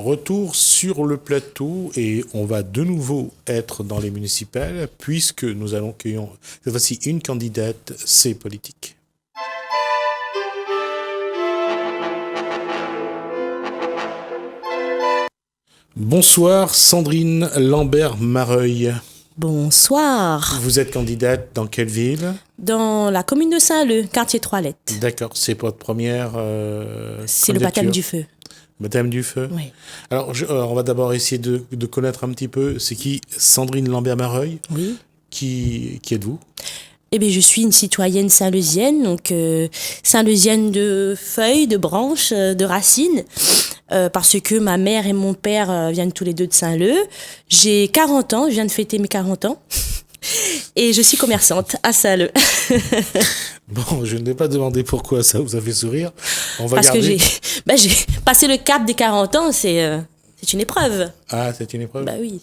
retour sur le plateau et on va de nouveau être dans les municipales puisque nous allons accueillir cette fois-ci une candidate, c'est politique. Bonsoir Sandrine Lambert-Mareuil. Bonsoir. Vous êtes candidate dans quelle ville ? Dans la commune de Saint-Leu, quartier Trois-Lettres. D'accord, c'est votre première c'est le baptême du feu. Baptême du feu ? Oui. Alors, on va d'abord essayer de connaître un petit peu, c'est qui Sandrine Lambert-Mareuil ? Oui. Qui êtes-vous ? Eh bien, je suis une citoyenne saint-leusienne, donc saint-leusienne de feuilles, de branches, de racines, parce que ma mère et mon père viennent tous les deux de Saint-Leu. J'ai 40 ans, je viens de fêter mes 40 ans, et je suis commerçante à Saint-Leu. Bon, je ne vais pas demander pourquoi ça vous a fait sourire. On va parce garder... que j'ai passé le cap des 40 ans, c'est une épreuve. Ah, c'est une épreuve ? Bah oui.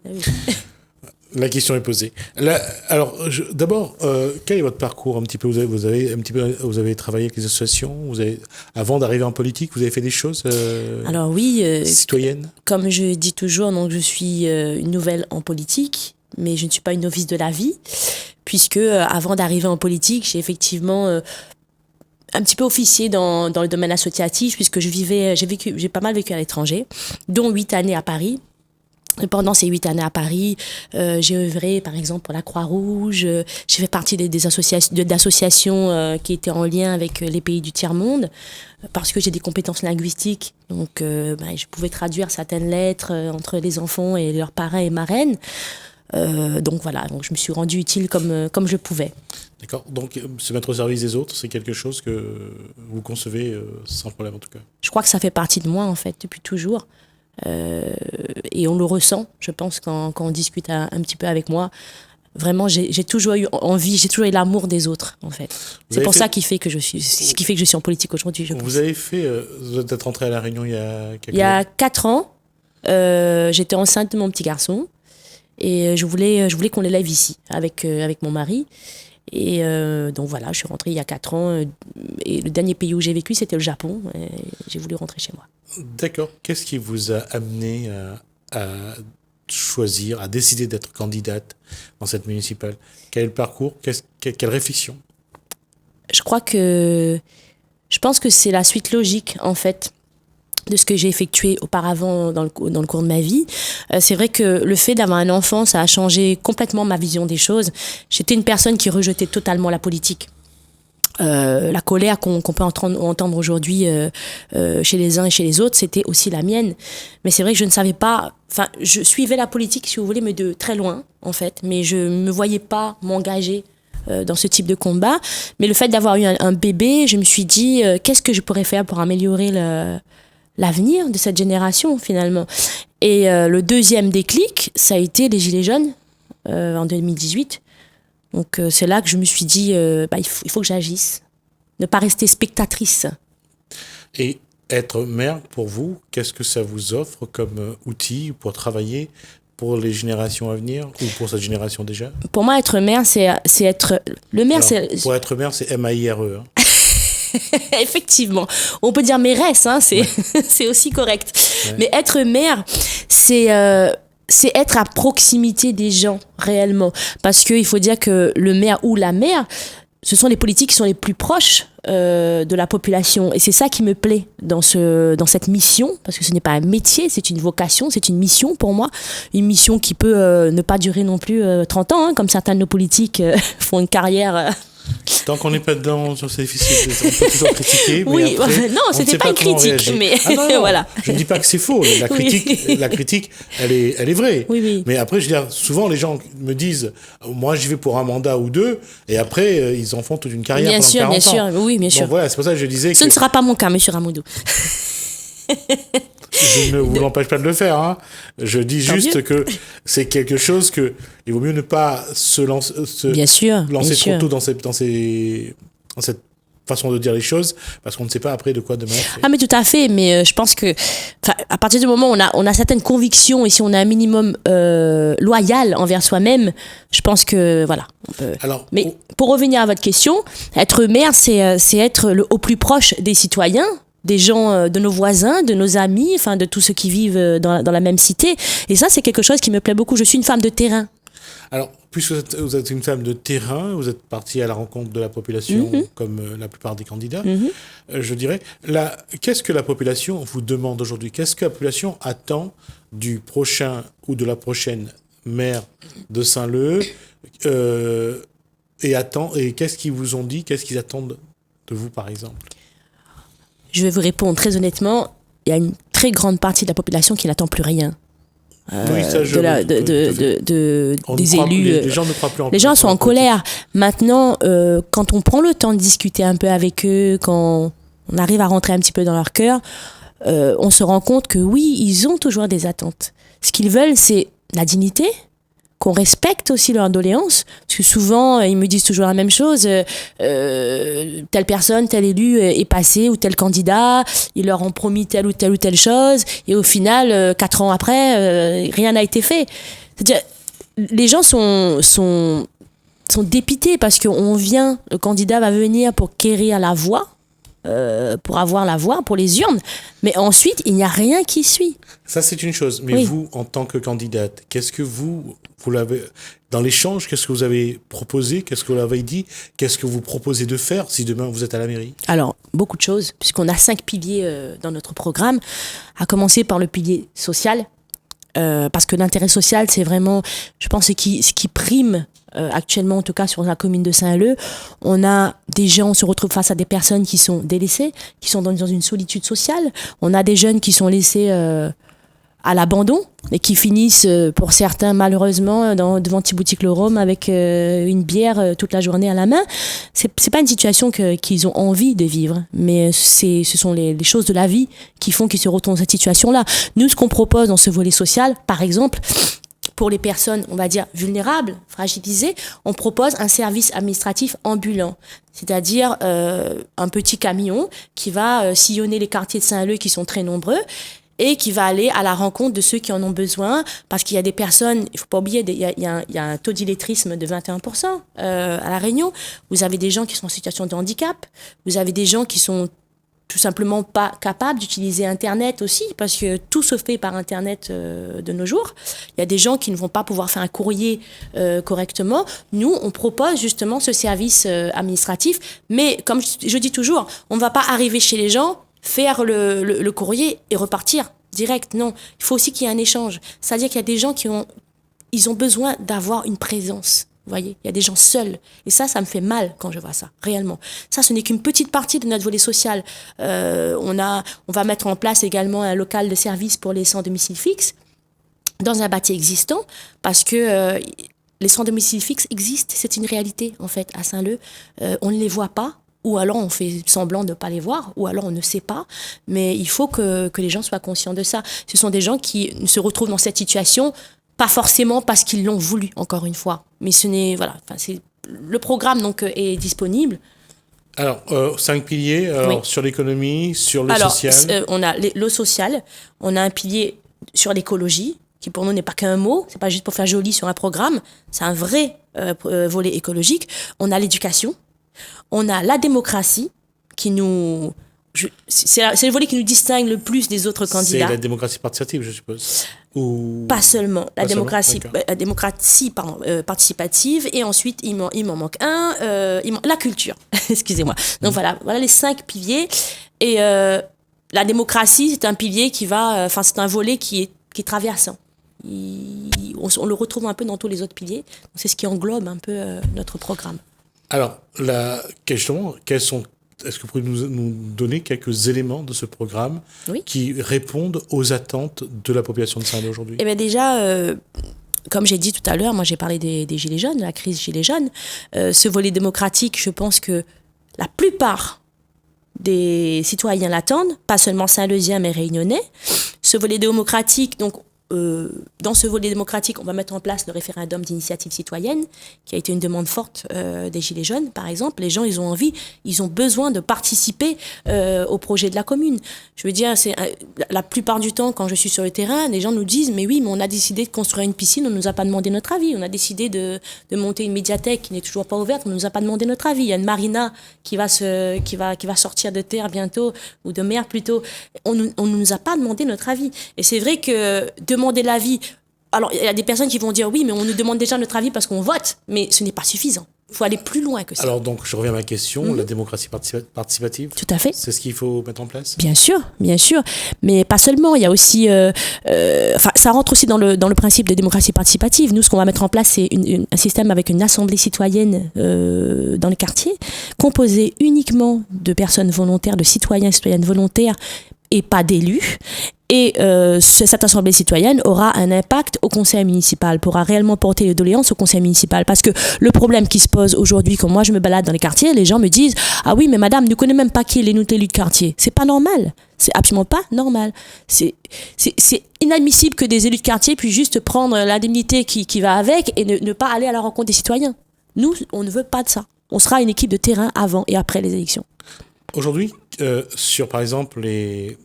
Bah oui. La question est posée. Là, alors, d'abord, quel est votre parcours un petit peu ? Vous avez travaillé avec les associations. Avant d'arriver en politique, vous avez fait des choses alors oui, citoyennes. Comme je dis toujours, donc je suis une nouvelle en politique, mais je ne suis pas une novice de la vie, puisque avant d'arriver en politique, j'ai effectivement un petit peu officié dans le domaine associatif, puisque j'ai pas mal vécu à l'étranger, dont 8 années à Paris. Et pendant ces 8 années à Paris, j'ai œuvré, par exemple, pour la Croix-Rouge. J'ai fait partie d'associations qui étaient en lien avec les pays du tiers-monde, parce que j'ai des compétences linguistiques. Donc, je pouvais traduire certaines lettres entre les enfants et leurs parrains et marraines. Donc voilà, donc je me suis rendue utile comme je pouvais. D'accord. Donc se mettre au service des autres, c'est quelque chose que vous concevez sans problème en tout cas. Je crois que ça fait partie de moi en fait depuis toujours. Et on le ressent, je pense, quand on discute un petit peu avec moi. Vraiment, j'ai toujours eu envie, j'ai toujours eu l'amour des autres, en fait. C'est pour ça ce qui fait que je suis en politique aujourd'hui. Vous êtes rentrée à La Réunion il y a 4 ans. J'étais enceinte de mon petit garçon et je voulais qu'on l'élève ici avec mon mari. Et donc voilà, je suis rentrée il y a 4 ans. Et le dernier pays où j'ai vécu, c'était le Japon. Et j'ai voulu rentrer chez moi. D'accord. Qu'est-ce qui vous a amené à choisir, à décider d'être candidate dans cette municipale ? Quel est le parcours ? Quelle réflexion ? Je pense que c'est la suite logique, en fait, de ce que j'ai effectué auparavant dans le cours de ma vie. C'est vrai que le fait d'avoir un enfant, ça a changé complètement ma vision des choses. J'étais une personne qui rejetait totalement la politique. La colère qu'on peut entendre aujourd'hui chez les uns et chez les autres, c'était aussi la mienne. Mais c'est vrai que je ne savais pas... Enfin, je suivais la politique, si vous voulez, mais de très loin, en fait. Mais je ne me voyais pas m'engager dans ce type de combat. Mais le fait d'avoir eu un bébé, je me suis dit, qu'est-ce que je pourrais faire pour améliorer l'avenir de cette génération, finalement. Et le deuxième déclic, ça a été les Gilets jaunes, en 2018. Donc c'est là que je me suis dit, il faut que j'agisse, ne pas rester spectatrice. Et être maire, pour vous, qu'est-ce que ça vous offre comme outil pour travailler pour les générations à venir ou pour cette génération déjà ? Pour moi, être maire, c'est être... Le maire, pour être maire, c'est M-A-I-R-E. Effectivement. On peut dire mairesse, c'est aussi correct. Ouais. Mais être maire, c'est être à proximité des gens, réellement. Parce qu'il faut dire que le maire ou la maire, ce sont les politiques qui sont les plus proches de la population. Et c'est ça qui me plaît dans cette mission, parce que ce n'est pas un métier, c'est une vocation, c'est une mission pour moi. Une mission qui peut ne pas durer non plus 30 ans, comme certains de nos politiques font une carrière... Tant qu'on n'est pas dedans, c'est difficile. On peut toujours critiquer. Oui, mais après, non, c'était pas une critique. Mais non, voilà. Je ne dis pas que c'est faux. La critique, elle est vraie. Oui. Mais après, je veux dire, souvent les gens me disent, moi, j'y vais pour un mandat ou deux, et après, ils en font toute une carrière pendant 40 ans. Bien sûr, oui, bien sûr. Donc voilà, c'est pour ça que je disais. Ce ne sera pas mon cas, monsieur Ramoudou. Je ne vous empêche pas de le faire. Hein. Je dis juste que c'est quelque chose que il vaut mieux ne pas se lancer trop tôt dans cette façon de dire les choses, parce qu'on ne sait pas après de quoi demain. Ah mais tout à fait, mais je pense que à partir du moment où on a certaines convictions et si on a un minimum loyal envers soi-même, je pense que voilà. On peut... Mais pour revenir à votre question, être maire, c'est être au plus proche des citoyens. des gens, de nos voisins, de nos amis, enfin de tous ceux qui vivent dans la même cité. Et ça, c'est quelque chose qui me plaît beaucoup. Je suis une femme de terrain. Alors, puisque vous êtes une femme de terrain, vous êtes partie à la rencontre de la population, comme la plupart des candidats, je dirais. Qu'est-ce que la population vous demande aujourd'hui? Qu'est-ce que la population attend du prochain ou de la prochaine maire de Saint-Leu et qu'est-ce qu'ils vous ont dit? Qu'est-ce qu'ils attendent de vous, par exemple? Je vais vous répondre très honnêtement. Il y a une très grande partie de la population qui n'attend plus rien. Oui, ça, des élus. Les gens ne croient plus en Les gens sont en colère. Maintenant, quand on prend le temps de discuter un peu avec eux, quand on arrive à rentrer un petit peu dans leur cœur, on se rend compte que oui, ils ont toujours des attentes. Ce qu'ils veulent, c'est la dignité, qu'on respecte aussi leurs doléances, parce que souvent, ils me disent toujours la même chose, telle personne, tel élu est passé, ou tel candidat, ils leur ont promis telle ou telle chose, et au final, 4 ans après, rien n'a été fait. C'est-à-dire, les gens sont dépités, parce qu'on vient, le candidat va venir pour quérir la voix, pour avoir la voix, pour les urnes, mais ensuite, il n'y a rien qui suit. Ça, c'est une chose. Mais oui. Vous, en tant que candidate, qu'est-ce que vous l'avez, dans l'échange, qu'est-ce que vous avez proposé? Qu'est-ce que vous l'avez dit? Qu'est-ce que vous proposez de faire si demain vous êtes à la mairie? Alors, beaucoup de choses, puisqu'on a 5 piliers dans notre programme, à commencer par le pilier social, parce que l'intérêt social, c'est vraiment, je pense, ce qui prime actuellement, en tout cas sur la commune de Saint-Leu. On a des gens, on se retrouve face à des personnes qui sont délaissées, qui sont dans une solitude sociale. On a des jeunes qui sont laissés à l'abandon et qui finissent, pour certains, malheureusement, devant Thiboutique le Rhum avec une bière toute la journée à la main. C'est pas une situation qu'ils ont envie de vivre, mais ce sont les choses de la vie qui font qu'ils se retrouvent dans cette situation-là. Nous, ce qu'on propose dans ce volet social, par exemple, pour les personnes, on va dire, vulnérables, fragilisées, on propose un service administratif ambulant. C'est-à-dire un petit camion qui va sillonner les quartiers de Saint-Leu qui sont très nombreux et qui va aller à la rencontre de ceux qui en ont besoin, parce qu'il y a des personnes, il faut pas oublier, il y a un taux d'illettrisme de 21% à La Réunion. Vous avez des gens qui sont en situation de handicap, vous avez des gens qui sont tout simplement pas capables d'utiliser Internet aussi, parce que tout se fait par Internet de nos jours. Il y a des gens qui ne vont pas pouvoir faire un courrier correctement. Nous, on propose justement ce service administratif, mais comme je dis toujours, on ne va pas arriver chez les gens, faire le courrier et repartir direct. Non, il faut aussi qu'il y ait un échange. C'est-à-dire qu'il y a des gens ils ont besoin d'avoir une présence. Vous voyez, il y a des gens seuls. Et ça me fait mal quand je vois ça, réellement. Ça, ce n'est qu'une petite partie de notre volet social. On va mettre en place également un local de service pour les sans domicile fixe dans un bâti existant, parce que les sans domicile fixe existent. C'est une réalité, en fait, à Saint-Leu. On ne les voit pas, ou alors on fait semblant de ne pas les voir, ou alors on ne sait pas. Mais il faut que les gens soient conscients de ça. Ce sont des gens qui se retrouvent dans cette situation, pas forcément parce qu'ils l'ont voulu, encore une fois. Mais ce n'est, voilà, le programme donc est disponible. Alors, 5 piliers, oui. Sur l'économie, sur le social. On a le social, on a un pilier sur l'écologie, qui pour nous n'est pas qu'un mot, c'est pas juste pour faire joli sur un programme, c'est un vrai volet écologique. On a l'éducation, on a la démocratie, qui nous... c'est le volet qui nous distingue le plus des autres candidats. C'est la démocratie participative, je suppose. Ou... Pas seulement. La démocratie participative. Et ensuite, il m'en manque un. La culture. Excusez-moi. Donc voilà les 5 piliers. Et la démocratie, c'est un pilier c'est un volet qui est traversant. On le retrouve un peu dans tous les autres piliers. Donc c'est ce qui englobe un peu notre programme. Alors, justement, est-ce que vous pouvez nous donner quelques éléments de ce programme qui répondent aux attentes de la population de Saint-Leu aujourd'hui? Eh bien déjà, comme j'ai dit tout à l'heure, moi j'ai parlé des Gilets jaunes, de la crise Gilets jaunes. Ce volet démocratique, je pense que la plupart des citoyens l'attendent, pas seulement Saint-Leusiens mais Réunionnais. Ce volet démocratique, donc dans ce volet démocratique, on va mettre en place le référendum d'initiative citoyenne, qui a été une demande forte des Gilets jaunes, par exemple. Les gens, ils ont envie, ils ont besoin de participer au projet de la commune. Je veux dire, la plupart du temps, quand je suis sur le terrain, les gens nous disent, mais oui, mais on a décidé de construire une piscine, on ne nous a pas demandé notre avis. On a décidé de monter une médiathèque qui n'est toujours pas ouverte, on ne nous a pas demandé notre avis. Il y a une marina qui va sortir de terre bientôt, ou de mer plutôt. On ne nous a pas demandé notre avis. Et c'est vrai que demander l'avis... Alors, il y a des personnes qui vont dire, oui, mais on nous demande déjà notre avis parce qu'on vote. Mais ce n'est pas suffisant. Il faut aller plus loin que ça. Alors, donc, je reviens à ma question, la démocratie participative. Tout à fait. C'est ce qu'il faut mettre en place? Bien sûr. Mais pas seulement. Il y a aussi... ça rentre aussi dans le principe de démocratie participative. Nous, ce qu'on va mettre en place, c'est un système avec une assemblée citoyenne dans les quartiers, composée uniquement de personnes volontaires, de citoyens et citoyennes volontaires, et pas d'élus. Et cette assemblée citoyenne aura un impact au conseil municipal, pourra réellement porter les doléances au conseil municipal. Parce que le problème qui se pose aujourd'hui, quand moi je me balade dans les quartiers, les gens me disent « Ah oui, mais madame, ne connaît même pas qui est l'élu de quartier. » C'est pas normal. C'est absolument pas normal. C'est inadmissible que des élus de quartier puissent juste prendre l'indemnité qui va avec et ne pas aller à la rencontre des citoyens. Nous, on ne veut pas de ça. On sera une équipe de terrain avant et après les élections. Aujourd'hui, sur par exemple les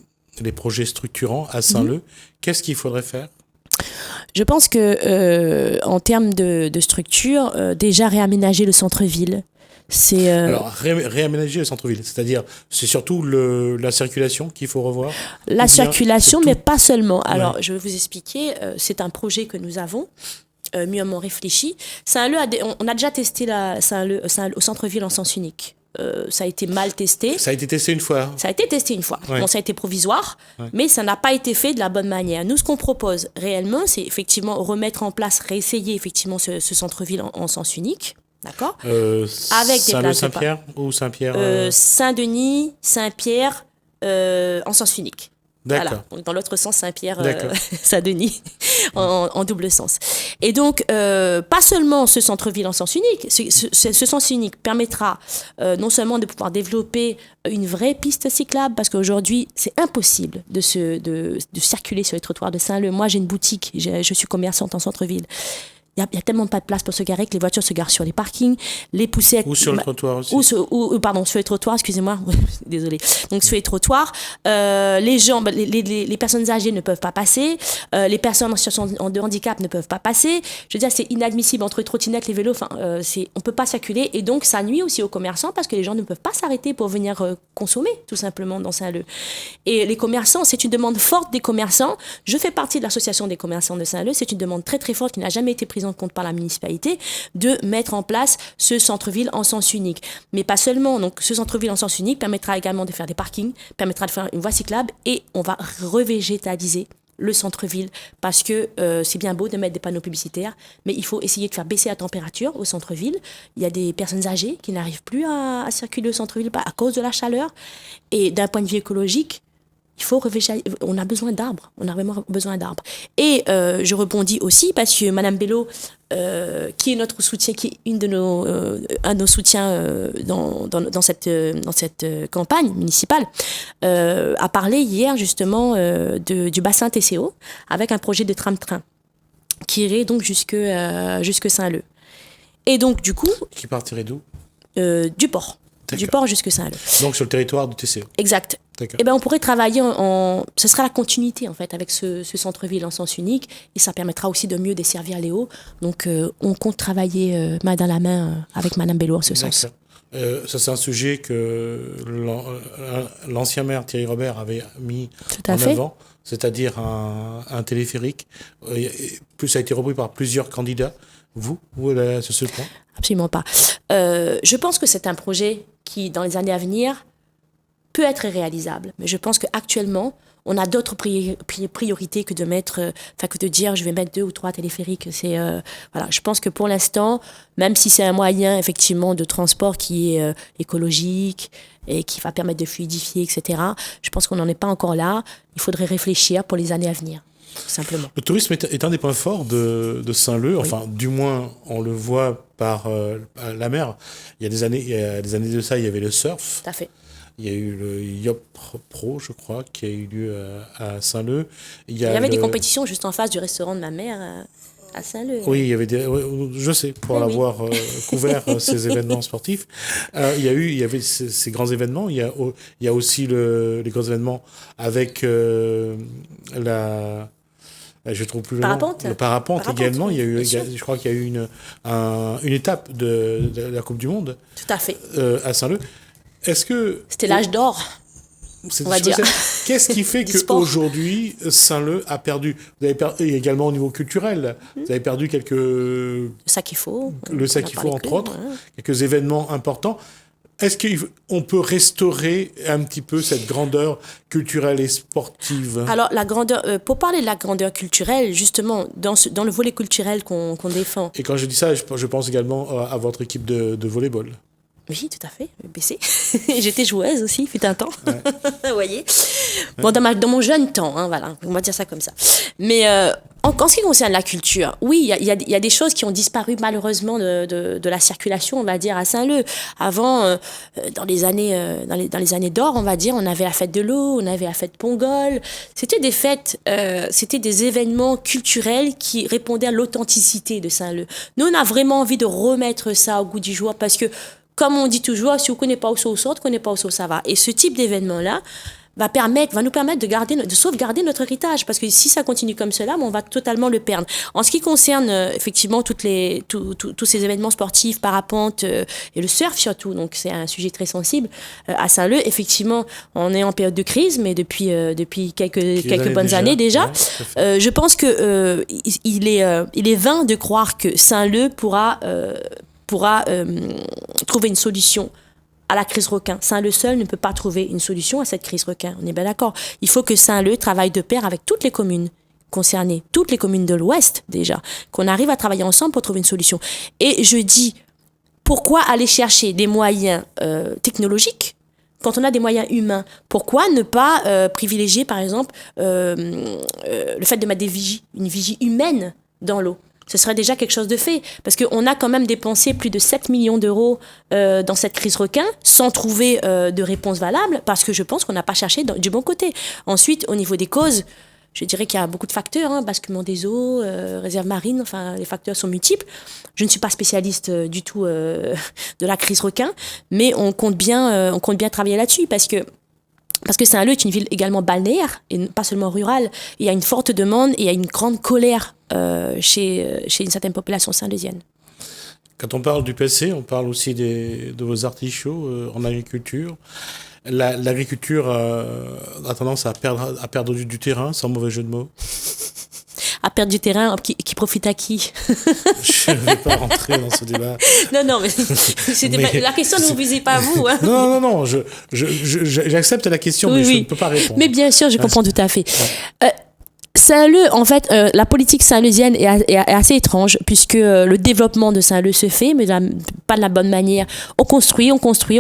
projets structurants à Saint-Leu, qu'est-ce qu'il faudrait faire? Je pense que en termes de structure, déjà réaménager le centre-ville. Alors, réaménager le centre-ville, c'est-à-dire, c'est surtout la circulation qu'il faut revoir? La circulation, mais pas seulement. Alors, je vais vous expliquer, c'est un projet que nous avons, mûrement réfléchi. Saint-Leu, on a déjà testé Saint-Leu au centre-ville en sens unique. Ça a été mal testé. Ça a été testé une fois. Ça a été testé une fois. Ouais. Bon, ça a été provisoire, mais ça n'a pas été fait de la bonne manière. Nous, ce qu'on propose réellement, c'est effectivement remettre en place, réessayer effectivement ce centre-ville en sens unique. D'accord. Avec Saint-Leu, Saint-Pierre ou Saint-Pierre Saint-Denis, Saint-Pierre, en sens unique. D'accord. Voilà. Dans l'autre sens, Saint-Pierre, Saint-Denis, en double sens. Et donc, pas seulement ce centre-ville en sens unique, ce sens unique permettra non seulement de pouvoir développer une vraie piste cyclable, parce qu'aujourd'hui, c'est impossible de circuler sur les trottoirs de Saint-Leu. Moi, j'ai une boutique, je suis commerçante en centre-ville. Il n'y a tellement pas de place pour se garer que les voitures se garent sur les parkings, les poussettes... Ou sur le trottoir aussi. Pardon, sur les trottoirs, excusez-moi. Désolée. Donc, sur les trottoirs, les gens, les personnes âgées ne peuvent pas passer, les personnes en situation de handicap ne peuvent pas passer. Je veux dire, c'est inadmissible entre les trottinettes, les vélos, on ne peut pas circuler. Et donc, ça nuit aussi aux commerçants parce que les gens ne peuvent pas s'arrêter pour venir consommer, tout simplement, dans Saint-Leu. Et les commerçants, c'est une demande forte des commerçants. Je fais partie de l'association des commerçants de Saint-Leu. C'est une demande très, très forte qui n'a jamais été prise en compte par la municipalité, de mettre en place ce centre-ville en sens unique. Mais pas seulement. Donc, ce centre-ville en sens unique permettra également de faire des parkings, permettra de faire une voie cyclable et on va revégétaliser le centre-ville parce que c'est bien beau de mettre des panneaux publicitaires, mais il faut essayer de faire baisser la température au centre-ville. Il y a des personnes âgées qui n'arrivent plus à circuler au centre-ville à cause de la chaleur. Et d'un point de vue écologique, on a besoin d'arbres, on a vraiment besoin d'arbres. Et je rebondis aussi parce que Madame Bello, qui est notre soutien, qui est un de nos soutiens dans cette campagne municipale, a parlé hier justement du bassin TCO avec un projet de tram-train qui irait donc jusque Saint-Leu. Et donc du coup... Qui partirait d'où? Du port. D'accord. Du port jusque Saint-Leu. Donc sur le territoire du TCO. Exact. Et ben on pourrait travailler ce sera la continuité en fait avec ce centre-ville en sens unique et ça permettra aussi de mieux desservir les hauts. Donc on compte travailler main dans la main avec Madame Bello en ce sens. Ça c'est un sujet que l'ancien maire Thierry Robert avait mis en avant, c'est-à-dire un téléphérique. Plus ça a été repris par plusieurs candidats. Vous sur ce point? Absolument pas. Je pense que c'est un projet qui, dans les années à venir, peut être réalisable. Mais je pense qu'actuellement, on a d'autres priorités que de dire je vais mettre 2 ou 3 téléphériques. Je pense que pour l'instant, même si c'est un moyen effectivement de transport qui est écologique et qui va permettre de fluidifier, etc., je pense qu'on n'en est pas encore là. Il faudrait réfléchir pour les années à venir. Simplement. Le tourisme est un des points forts de Saint-Leu. Enfin, du moins, on le voit par la mer. Il y a des années de ça, il y avait le surf. Tout à fait. Il y a eu le Yop Pro, je crois, qui a eu lieu à Saint-Leu. Il y avait des compétitions juste en face du restaurant de ma mère à Saint-Leu. Oui, il y avait je sais, pour avoir couvert ces événements sportifs. Il y avait ces grands événements. Il y a aussi les grands événements avec je trouve plus le parapente. nom. Le parapente également. Oui, Je crois qu'il y a eu une étape de la Coupe du Monde. Tout à fait. À Saint-Leu. Est-ce que c'était l'âge d'or? On va dire. Qu'est-ce qui fait qu'aujourd'hui, Saint-Leu a perdu? Vous avez perdu également au niveau culturel. Vous avez perdu quelques... Le sac il faut. Le sac il faut, entre autres. Ouais. Quelques événements importants. Est-ce qu'on peut restaurer un petit peu cette grandeur culturelle et sportive? Alors, la grandeur, pour parler de la grandeur culturelle, justement, dans le volet culturel qu'on défend. Et quand je dis ça, je pense également à votre équipe de volleyball. Oui, tout à fait, BC. J'étais joueuse aussi, fut un temps. Ouais. Vous voyez. Bon, dans mon jeune temps, hein, voilà, on va dire ça comme ça. Mais en ce qui concerne la culture, oui, il y a des choses qui ont disparu malheureusement de la circulation, on va dire, à Saint-Leu. Avant, dans les années d'or, on va dire, on avait la fête de l'eau, on avait la fête Pongol. C'était des fêtes, c'était des événements culturels qui répondaient à l'authenticité de Saint-Leu. Nous, on a vraiment envie de remettre ça au goût du jour parce que, comme on dit toujours, si on ne connaît pas où ça sort, on ne connaît pas où ça va. Et ce type d'événement-là va nous permettre de sauvegarder notre héritage. Parce que si ça continue comme cela, on va totalement le perdre. En ce qui concerne effectivement tous ces événements sportifs, parapente et le surf surtout, donc c'est un sujet très sensible, à Saint-Leu, effectivement, on est en période de crise, mais depuis quelques bonnes années déjà. Ouais, je pense que il est vain de croire que Saint-Leu pourra trouver une solution à la crise requin. Saint-Leu seul ne peut pas trouver une solution à cette crise requin. On est bien d'accord. Il faut que Saint-Leu travaille de pair avec toutes les communes concernées, toutes les communes de l'Ouest déjà, qu'on arrive à travailler ensemble pour trouver une solution. Et je dis, pourquoi aller chercher des moyens technologiques quand on a des moyens humains? Pourquoi ne pas privilégier, par exemple, le fait de mettre une vigie humaine dans l'eau? Ce serait déjà quelque chose de fait. Parce qu'on a quand même dépensé plus de 7 millions d'euros dans cette crise requin sans trouver de réponse valable, parce que je pense qu'on n'a pas cherché du bon côté. Ensuite, au niveau des causes, je dirais qu'il y a beaucoup de facteurs, basculement des eaux, réserves marines, enfin, les facteurs sont multiples. Je ne suis pas spécialiste du tout de la crise requin, mais on compte bien travailler là-dessus, parce que Saint-Leu est une ville également balnéaire, et pas seulement rurale. Il y a une forte demande et il y a une grande colère chez une certaine population saint-leusienne. Quand on parle du PC, on parle aussi de vos artichauts en agriculture. L'agriculture a tendance à perdre du terrain, sans mauvais jeu de mots. À perdre du terrain, qui profite à qui? Je ne vais pas rentrer dans ce débat. Non, mais, la question ne vous visait pas à vous. Hein. Non, j'accepte la question, mais je ne peux pas répondre. Mais bien sûr, je comprends tout à fait. Saint-Leu, en fait, la politique saint-leusienne est assez étrange, puisque le développement de Saint-Leu se fait, mais pas de la bonne manière. On construit et on construit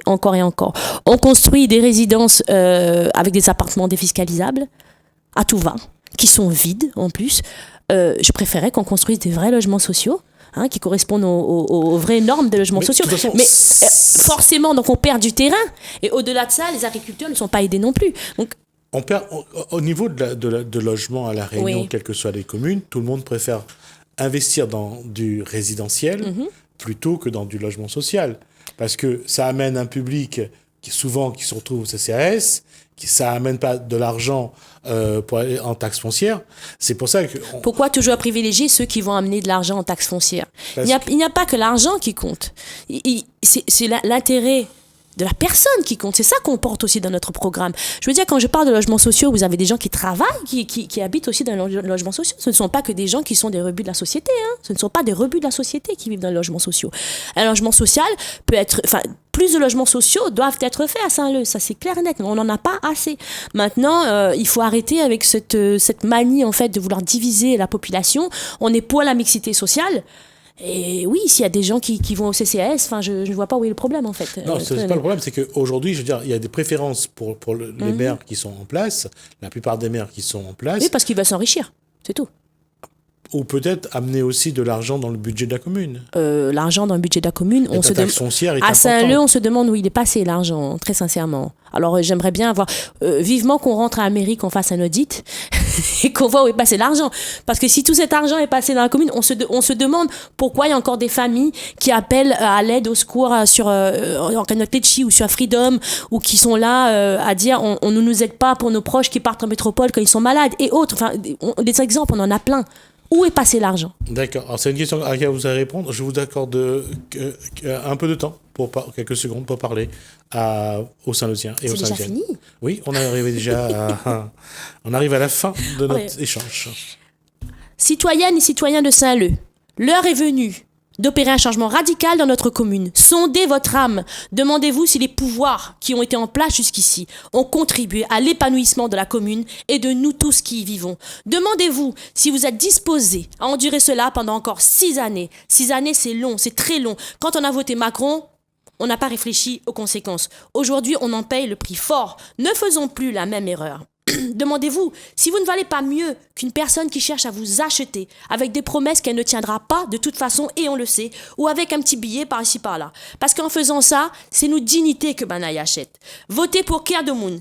encore et encore. On construit des résidences avec des appartements défiscalisables, à tout va, qui sont vides en plus. Je préférais qu'on construise des vrais logements sociaux, qui correspondent aux vraies normes des logements sociaux. Façon, mais forcément, donc on perd du terrain. Et au-delà de ça, les agriculteurs ne sont pas aidés non plus. Donc, on perd au niveau de logement à La Réunion, quelles que soient les communes, tout le monde préfère investir dans du résidentiel plutôt que dans du logement social. Parce que ça amène un public qui se retrouve au CCAS, ça amène pas de l'argent en taxes foncières. C'est pour ça que... Pourquoi toujours privilégier ceux qui vont amener de l'argent en taxes foncières? Il n'y a pas que l'argent qui compte. C'est l'intérêt de la personne qui compte. C'est ça qu'on porte aussi dans notre programme. Je veux dire, quand je parle de logements sociaux, vous avez des gens qui travaillent, qui habitent aussi dans les logements sociaux. Ce ne sont pas que des gens qui sont des rebuts de la société. Ce ne sont pas des rebuts de la société qui vivent dans les logements sociaux. Un logement social peut être... plus de logements sociaux doivent être faits à Saint-Leu. Ça, c'est clair et net. On n'en a pas assez. Maintenant, il faut arrêter avec cette manie, en fait, de vouloir diviser la population. On est pour la mixité sociale. Et oui, s'il y a des gens qui vont au CCAS, je ne vois pas où est le problème, en fait. Non, c'est pas le problème, c'est qu'aujourd'hui, je veux dire, il y a des préférences pour les maires qui sont en place, la plupart des maires qui sont en place. Oui, parce qu'ils veulent s'enrichir, c'est tout. ou peut-être amener aussi de l'argent dans le budget de la commune. L'argent dans le budget de la commune, la taxe foncière est à Saint-Leu, importante. on se demande où il est passé l'argent, très sincèrement. Alors j'aimerais bien avoir vivement qu'on rentre à la mairie, qu'on fasse un audit et qu'on voit où est passé l'argent. Parce que si tout cet argent est passé dans la commune, on se demande pourquoi il y a encore des familles qui appellent à l'aide, au secours sur Orkanote Litchi ou sur Freedom, ou qui sont là à dire on ne nous aide pas pour nos proches qui partent en métropole quand ils sont malades et autres. Enfin, des exemples, on en a plein. Où est passé l'argent? D'accord. Alors, c'est une question à laquelle vous allez répondre. Je vous accorde un peu de temps, quelques secondes, pour parler aux Saint-Leuciens et aux C'est déjà Saint-Leuciennes. fini? Oui, on arrive déjà on arrive à la fin de notre échange. Citoyennes et citoyens de Saint-Leu, l'heure est venue d'opérer un changement radical dans notre commune. Sondez votre âme. Demandez-vous si les pouvoirs qui ont été en place jusqu'ici ont contribué à l'épanouissement de la commune et de nous tous qui y vivons. Demandez-vous si vous êtes disposés à endurer cela pendant encore 6 années. 6 années, c'est long, c'est très long. Quand on a voté Macron, on n'a pas réfléchi aux conséquences. Aujourd'hui, on en paye le prix fort. Ne faisons plus la même erreur. Demandez-vous si vous ne valez pas mieux qu'une personne qui cherche à vous acheter avec des promesses qu'elle ne tiendra pas de toute façon, et on le sait, ou avec un petit billet par-ci par-là. Parce qu'en faisant ça, c'est nos dignités que Banaï achète. Votez pour Claire Demoun.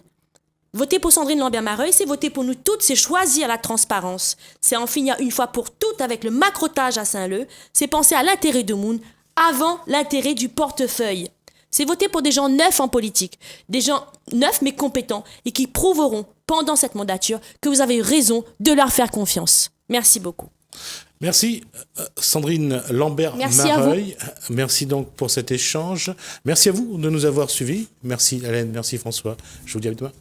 Voter pour Sandrine Lambert-Mareuil, c'est voter pour nous toutes, c'est choisir la transparence. C'est en finir une fois pour toutes avec le macrotage à Saint-Leu. C'est penser à l'intérêt de Moon avant l'intérêt du portefeuille. C'est voter pour des gens neufs en politique, des gens neufs mais compétents et qui prouveront pendant cette mandature que vous avez eu raison de leur faire confiance. Merci beaucoup. Merci Sandrine Lambert-Mareuil. Merci donc pour cet échange. Merci à vous de nous avoir suivis. Merci Hélène, merci François. Je vous dis à demain.